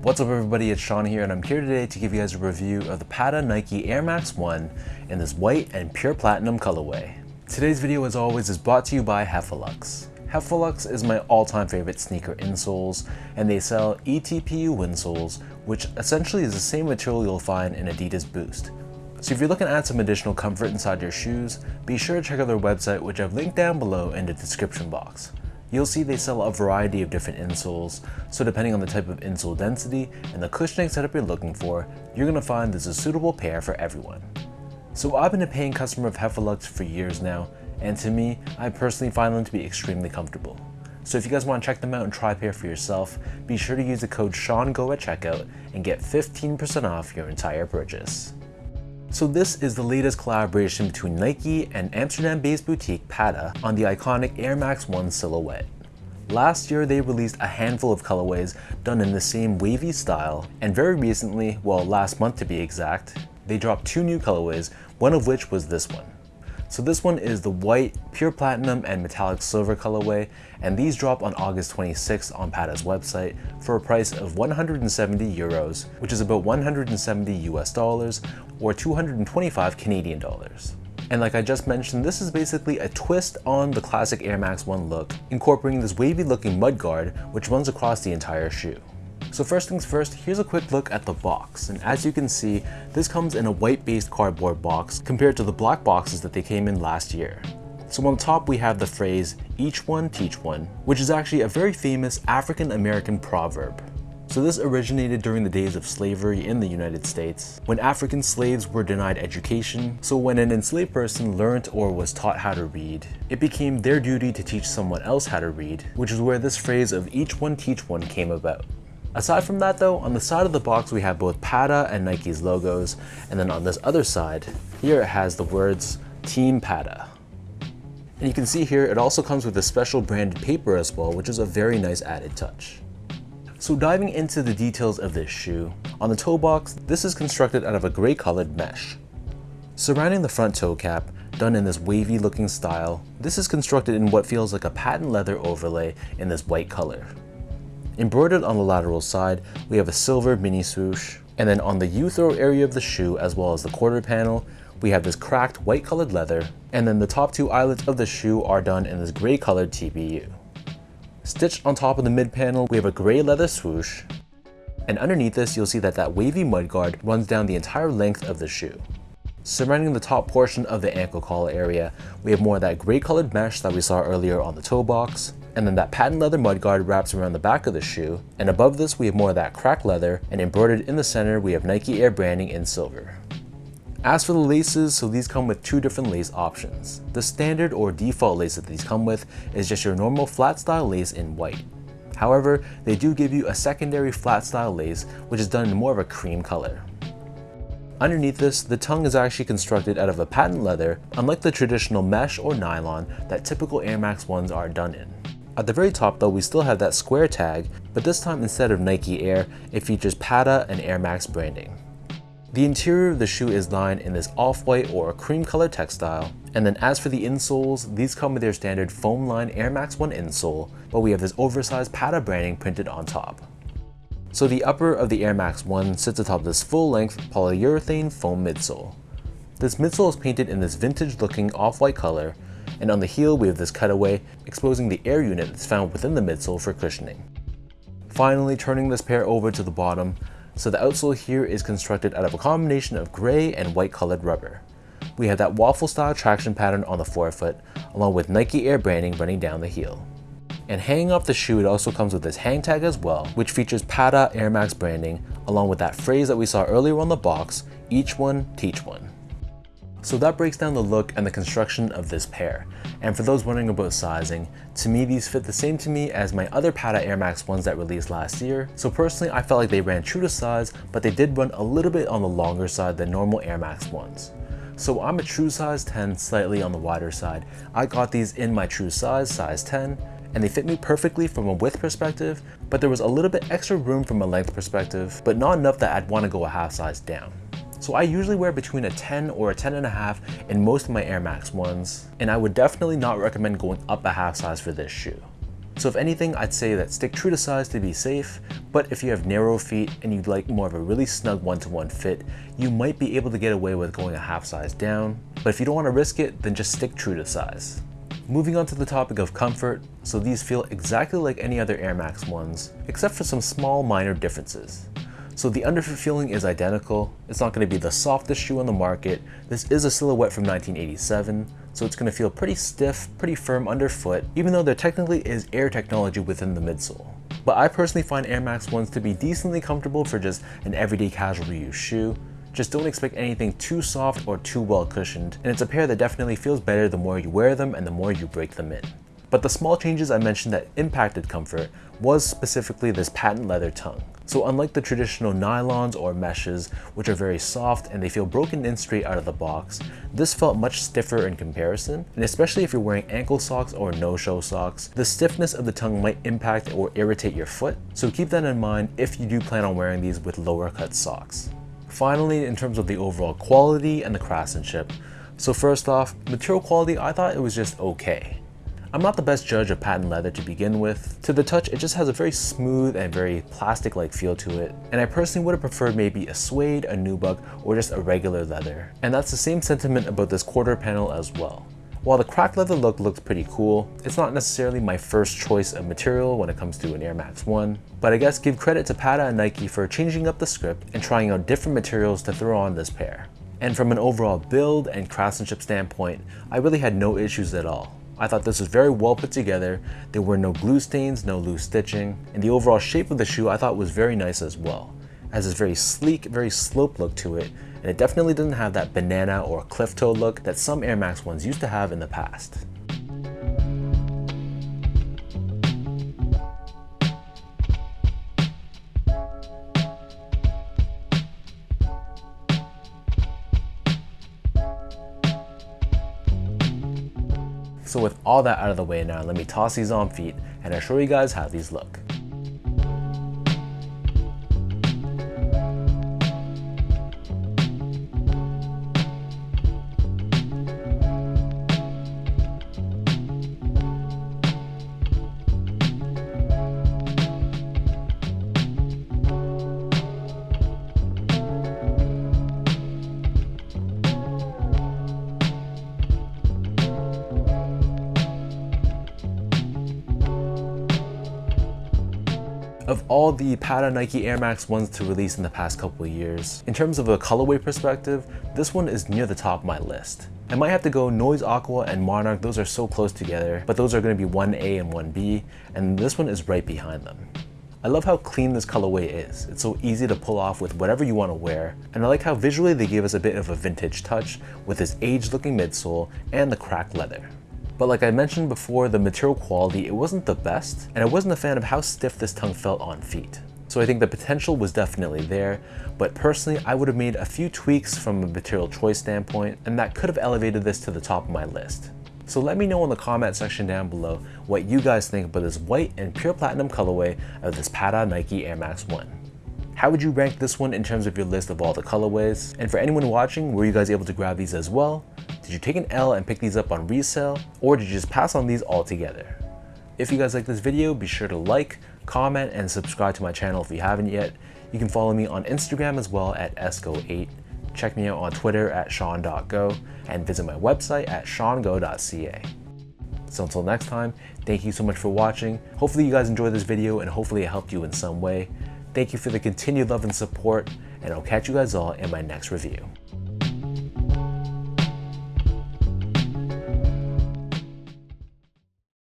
What's up everybody, it's Sean here and I'm here today to give you guys a review of the Patta Nike Air Max 1 in this white and pure platinum colorway. Today's video as always is brought to you by Heffalux. Heffalux is my all-time favorite sneaker insoles, and they sell ETPU insoles, which essentially is the same material you'll find in Adidas Boost. So if you're looking to add some additional comfort inside your shoes, be sure to check out their website, which I've linked down below in the description box. You'll see they sell a variety of different insoles, so depending on the type of insole density and the cushioning setup you're looking for, you're going to find there's a suitable pair for everyone. So I've been a paying customer of Heffalux for years now, and to me, I personally find them to be extremely comfortable. So if you guys want to check them out and try a pair for yourself, be sure to use the code SEANGO at checkout and get 15% off your entire purchase. So this is the latest collaboration between Nike and Amsterdam-based boutique Patta on the iconic Air Max 1 silhouette. Last year they released a handful of colorways done in the same wavy style, and very recently, well last month to be exact, they dropped two new colorways, one of which was this one. So this one is the white, pure platinum and metallic silver colorway, and these drop on August 26th on Patta's website for a price of 170 euros, which is about 170 US dollars or 225 Canadian dollars. And like I just mentioned, this is basically a twist on the classic Air Max 1 look, incorporating this wavy looking mudguard which runs across the entire shoe. So first things first, here's a quick look at the box, and as you can see, this comes in a white based cardboard box compared to the black boxes that they came in last year. So on top we have the phrase, "Each one teach one," which is actually a very famous African American proverb. So this originated during the days of slavery in the United States, when African slaves were denied education. So when an enslaved person learned or was taught how to read, it became their duty to teach someone else how to read, which is where this phrase of "each one teach one" came about. Aside from that though, on the side of the box we have both Patta and Nike's logos, and then on this other side, here it has the words Team Patta. And you can see here it also comes with a special branded paper as well, which is a very nice added touch. So diving into the details of this shoe, on the toe box, this is constructed out of a gray colored mesh. Surrounding the front toe cap, done in this wavy looking style, this is constructed in what feels like a patent leather overlay in this white color. Embroidered on the lateral side, we have a silver mini swoosh, and then on the U-throw area of the shoe as well as the quarter panel, we have this cracked white colored leather, and then the top two eyelets of the shoe are done in this gray colored TPU. Stitched on top of the mid panel, we have a gray leather swoosh, and underneath this you'll see that that wavy mudguard runs down the entire length of the shoe. Surrounding the top portion of the ankle collar area, we have more of that gray colored mesh that we saw earlier on the toe box, and then that patent leather mudguard wraps around the back of the shoe, and above this we have more of that cracked leather, and embroidered in the center we have Nike Air branding in silver. As for the laces, so these come with two different lace options. The standard or default lace that these come with is just your normal flat style lace in white. However, they do give you a secondary flat style lace which is done in more of a cream color. Underneath this, the tongue is actually constructed out of a patent leather, unlike the traditional mesh or nylon that typical Air Max 1s are done in. At the very top though, we still have that square tag, but this time instead of Nike Air, it features Patta and Air Max branding. The interior of the shoe is lined in this off-white or cream colored textile, and then as for the insoles, these come with their standard foam line Air Max 1 insole, but we have this oversized Patta branding printed on top. So the upper of the Air Max 1 sits atop this full-length polyurethane foam midsole. This midsole is painted in this vintage-looking off-white color, and on the heel we have this cutaway exposing the air unit that's found within the midsole for cushioning. Finally, turning this pair over to the bottom, so the outsole here is constructed out of a combination of gray and white colored rubber. We have that waffle style traction pattern on the forefoot, along with Nike Air branding running down the heel. And hanging off the shoe, it also comes with this hang tag as well, which features Patta Air Max branding, along with that phrase that we saw earlier on the box, "Each one teach one." So that breaks down the look and the construction of this pair. And for those wondering about sizing, to me these fit the same to me as my other Patta Air Max 1s that released last year. So personally I felt like they ran true to size, but they did run a little bit on the longer side than normal Air Max 1s. So I'm a true size 10, slightly on the wider side. I got these in my true size 10, and they fit me perfectly from a width perspective, but there was a little bit extra room from a length perspective, but not enough that I'd want to go a half size down. So I usually wear between a 10 or a 10.5 in most of my Air Max 1s, and I would definitely not recommend going up a half size for this shoe. So if anything, I'd say that stick true to size to be safe, but But if you have narrow feet and you'd like more of a really snug one-to-one fit, you might be able to get away with going a half size down. But if you don't want to risk it, then just stick true to size. Moving on to the topic of comfort, so these feel exactly like any other Air Max 1s, except for some small minor differences. So the underfoot feeling is identical. It's not going to be the softest shoe on the market. This is a silhouette from 1987, so it's going to feel pretty stiff, pretty firm underfoot, even though there technically is air technology within the midsole. But I personally find Air Max 1s to be decently comfortable for just an everyday casual use shoe. Just don't expect anything too soft or too well cushioned, and it's a pair that definitely feels better the more you wear them and the more you break them in. But the small changes I mentioned that impacted comfort was specifically this patent leather tongue. So unlike the traditional nylons or meshes, which are very soft and they feel broken in straight out of the box, this felt much stiffer in comparison, and especially if you're wearing ankle socks or no-show socks, the stiffness of the tongue might impact or irritate your foot, so keep that in mind if you do plan on wearing these with lower cut socks. Finally, in terms of the overall quality and the craftsmanship, so first off, material quality, I thought it was just okay. I'm not the best judge of patent leather to begin with. To the touch, it just has a very smooth and very plastic-like feel to it, and I personally would have preferred maybe a suede, a nubuck, or just a regular leather. And that's the same sentiment about this quarter panel as well. While the cracked leather look looked pretty cool, it's not necessarily my first choice of material when it comes to an Air Max 1, but I guess give credit to Patta and Nike for changing up the script and trying out different materials to throw on this pair. And from an overall build and craftsmanship standpoint, I really had no issues at all. I thought this was very well put together, there were no glue stains, no loose stitching, and the overall shape of the shoe I thought was very nice as well. It has this very sleek, very sloped look to it, and it definitely doesn't have that banana or cliff toe look that some Air Max 1s used to have in the past. So with all that out of the way now, let me toss these on feet and I'll show you guys how these look. Of all the Patta Nike Air Max 1s to release in the past couple of years, in terms of a colorway perspective, this one is near the top of my list. I might have to go Noise Aqua and Monarch, those are so close together, but those are going to be 1A and 1B, and this one is right behind them. I love how clean this colorway is. It's so easy to pull off with whatever you want to wear, and I like how visually they gave us a bit of a vintage touch with this aged looking midsole and the cracked leather. But like I mentioned before, the material quality, it wasn't the best, and I wasn't a fan of how stiff this tongue felt on feet. So I think the potential was definitely there, but personally I would have made a few tweaks from a material choice standpoint, and that could have elevated this to the top of my list. So let me know in the comment section down below what you guys think about this white and pure platinum colorway of this Patta Nike Air Max 1. How would you rank this one in terms of your list of all the colorways? And for anyone watching, were you guys able to grab these as well? Did you take an L and pick these up on resale? Or did you just pass on these altogether? If you guys like this video, be sure to like, comment, and subscribe to my channel if you haven't yet. You can follow me on Instagram as well at esco8. Check me out on Twitter at sean.go and visit my website at seango.ca. So until next time, thank you so much for watching. Hopefully you guys enjoyed this video and hopefully it helped you in some way. Thank you for the continued love and support, and I'll catch you guys all in my next review.